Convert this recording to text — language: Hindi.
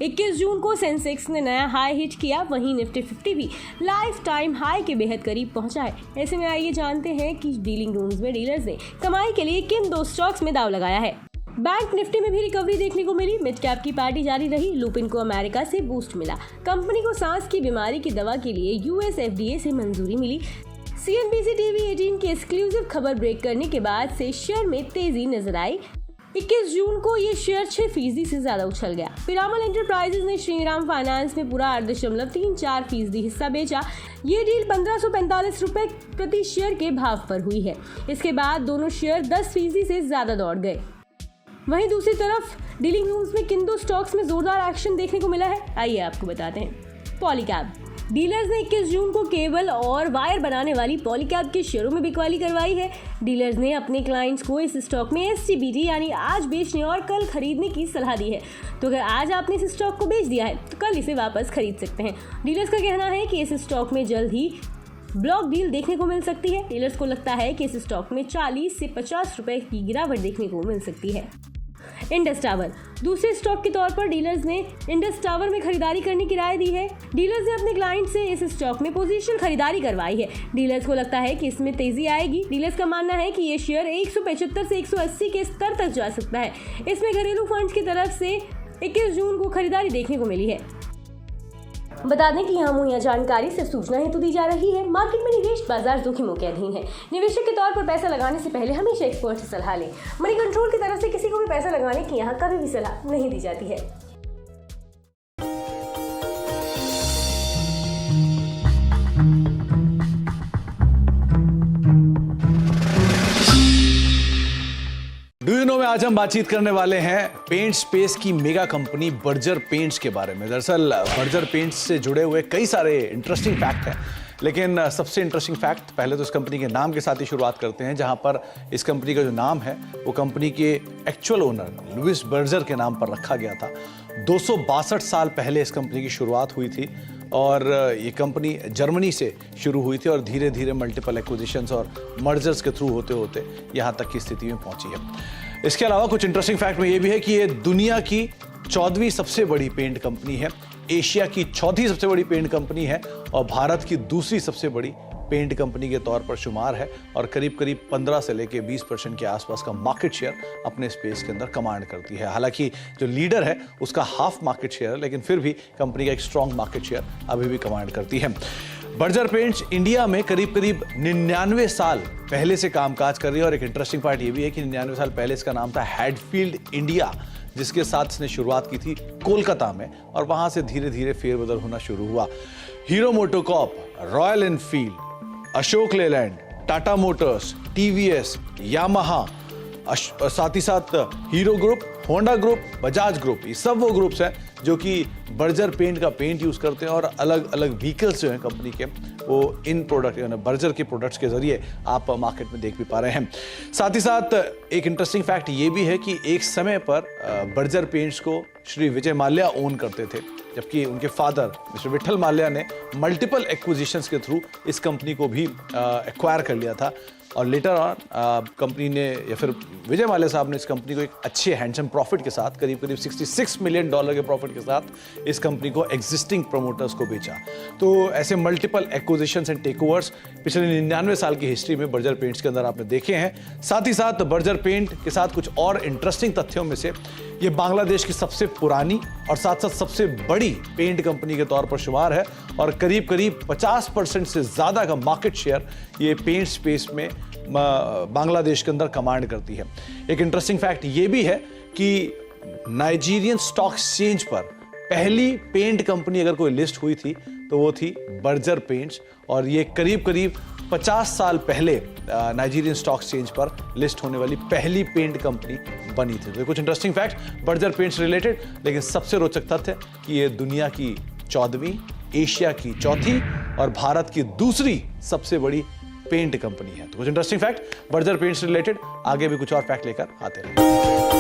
21 जून को सेंसेक्स ने नया हाई हिट किया, वहीं निफ्टी 50 भी लाइफ टाइम हाई के बेहद करीब पहुंचा है। ऐसे में आइए जानते हैं कि डीलिंग रूम्स में डीलर्स ने कमाई के लिए किन दो स्टॉक्स में दांव लगाया है। बैंक निफ्टी में भी रिकवरी देखने को मिली, मिड कैप की पार्टी जारी रही। लुपिन को अमेरिका से बूस्ट मिला। कंपनी को सांस की बीमारी की दवा के लिए यूएस FDA से मंजूरी मिली। CNBC TV 18 की एक्सक्लूसिव खबर ब्रेक करने के बाद से शेयर में तेजी नजर आई। 21 जून को ये शेयर 6% से ज्यादा उछल गया। पिरामल एंटरप्राइजेज ने श्रीराम फाइनेंस में पूरा 8.34% हिस्सा बेचा। ये डील 1545 रुपए प्रति शेयर के भाव पर हुई है। इसके बाद दोनों शेयर 10% से ज्यादा दौड़ गए। वहीं दूसरी तरफ डीलिंग रूम्स में किन दो स्टॉक्स में जोरदार एक्शन देखने को मिला है, आइए आपको बताते हैं। पॉलीकैब डीलर्स ने 21 जून को केबल और वायर बनाने वाली पॉलीकैब के शेयरों में बिकवाली करवाई है। डीलर्स ने अपने क्लाइंट्स को इस स्टॉक में STBT यानी आज बेचने और कल खरीदने की सलाह दी है। तो अगर आज आपने इस स्टॉक को बेच दिया है तो कल इसे वापस खरीद सकते हैं। डीलर्स का कहना है कि इस स्टॉक में जल्द ही ब्लॉक डील देखने को मिल सकती है। डीलर्स को लगता है कि इस स्टॉक में 40 से 50 रुपए की गिरावट देखने को मिल सकती है। इंडस टावर दूसरे स्टॉक के तौर पर डीलर्स ने इंडस टावर में खरीदारी करने की राय दी है। डीलर्स ने अपने क्लाइंट से इस स्टॉक में पोजीशन खरीदारी करवाई है। डीलर्स को लगता है कि इसमें तेजी आएगी। डीलर्स का मानना है कि ये शेयर 175 से 180 के स्तर तक जा सकता है। इसमें घरेलू फंड्स की तरफ से 21 जून को खरीदारी देखने को मिली है। बता दें कि यहाँ मुहैया जानकारी सिर्फ सूचना हेतु दी जा रही है। मार्केट में निवेश बाजार जोखिमों के अधीन है। निवेशक के तौर पर पैसा लगाने से पहले हमेशा एक्सपर्ट से सलाह लें। मनी कंट्रोल की तरफ से किसी को भी पैसा लगाने की यहाँ कभी भी सलाह नहीं दी जाती है। डू यू नो में आज हम बातचीत करने वाले हैं पेंट स्पेस की मेगा कंपनी बर्जर पेंट्स के बारे में। दरअसल बर्जर पेंट्स से जुड़े हुए कई सारे इंटरेस्टिंग फैक्ट हैं, लेकिन सबसे इंटरेस्टिंग फैक्ट पहले तो इस कंपनी के नाम के साथ ही शुरुआत करते हैं, जहां पर इस कंपनी का जो नाम है वो कंपनी के एक्चुअल ओनर लुइस बर्जर के नाम पर रखा गया था। 262 साल पहले इस कंपनी की शुरुआत हुई थी और ये कंपनी जर्मनी से शुरू हुई थी और धीरे धीरे मल्टीपल एक्विजिशंस और मर्जर्स के थ्रू होते होते यहाँ तक की स्थिति में पहुंची है। इसके अलावा कुछ इंटरेस्टिंग फैक्ट में ये भी है कि ये दुनिया की 14वीं सबसे बड़ी पेंट कंपनी है, एशिया की 4थी सबसे बड़ी पेंट कंपनी है और भारत की दूसरी सबसे बड़ी पेंट कंपनी के तौर पर शुमार है और करीब करीब 15 से लेके 20% के आसपास का मार्केट शेयर अपने स्पेस के अंदर कमांड करती है। हालांकि जो लीडर है उसका हाफ मार्केट शेयर है, लेकिन फिर भी कंपनी का एक स्ट्रॉन्ग मार्केट शेयर अभी भी कमांड करती है। बर्जर पेंट्स इंडिया में करीब करीब 99 साल पहले से कामकाज कर रही है और एक इंटरेस्टिंग पार्ट ये भी है कि 99 साल पहले इसका नाम था हैडफील्ड इंडिया, जिसके साथ इसने शुरुआत की थी कोलकाता में और वहां से धीरे धीरे फेरबदल होना शुरू हुआ। Hero MotoCorp, royal Enfield, Ashok Leyland, Tata Motors, TVS, Yamaha, साथ ही साथ hero group, Honda group, Bajaj group, ये सब वो ग्रुप्स हैं जो कि बर्जर पेंट का पेंट यूज करते हैं और अलग अलग व्हीकल्स जो हैं कंपनी के वो इन प्रोडक्ट यानी बर्जर के प्रोडक्ट्स के जरिए आप मार्केट में देख भी पा रहे हैं। साथ ही साथ एक इंटरेस्टिंग फैक्ट ये भी है कि एक समय पर बर्जर पेंट्स को श्री विजय माल्या ओन करते थे, जबकि उनके फादर मिस्टर विठल माल्या ने मल्टीपल एक्विजिशंस के थ्रू इस कंपनी को भी एक्वायर कर लिया था और लेटर ऑन कंपनी ने या फिर विजय माल्या साहब ने इस कंपनी को एक अच्छे हैंडसम प्रॉफिट के साथ करीब करीब $66 मिलियन के प्रॉफिट के साथ इस कंपनी को एग्जिस्टिंग प्रमोटर्स को बेचा। तो ऐसे मल्टीपल एक्विजिशंस एंड टेकओवर्स पिछले 99 साल की हिस्ट्री में बर्जर पेंट्स के अंदर आपने देखे हैं। साथ ही साथ बर्जर पेंट के साथ कुछ और इंटरेस्टिंग तथ्यों में से ये बांग्लादेश की सबसे पुरानी और साथ साथ सबसे बड़ी पेंट कंपनी के तौर पर शुमार है और करीब करीब 50% से ज्यादा का मार्केट शेयर ये पेंट स्पेस में बांग्लादेश के अंदर कमांड करती है। एक इंटरेस्टिंग फैक्ट ये भी है कि नाइजीरियन स्टॉक एक्सचेंज पर पहली पेंट कंपनी अगर कोई लिस्ट हुई थी तो वो थी बर्जर पेंट्स और ये करीब करीब 50 साल पहले नाइजीरियन स्टॉक एक्सचेंज पर लिस्ट होने वाली पहली पेंट कंपनी बनी थी। तो कुछ interesting fact Berger paints related, लेकिन सबसे रोचक तथ्य कि ये दुनिया की 14वीं, एशिया की 4थी और भारत की दूसरी सबसे बड़ी पेंट कंपनी है। तो कुछ interesting fact Berger paints related, आगे भी कुछ और फैक्ट लेकर आते रहेंगे।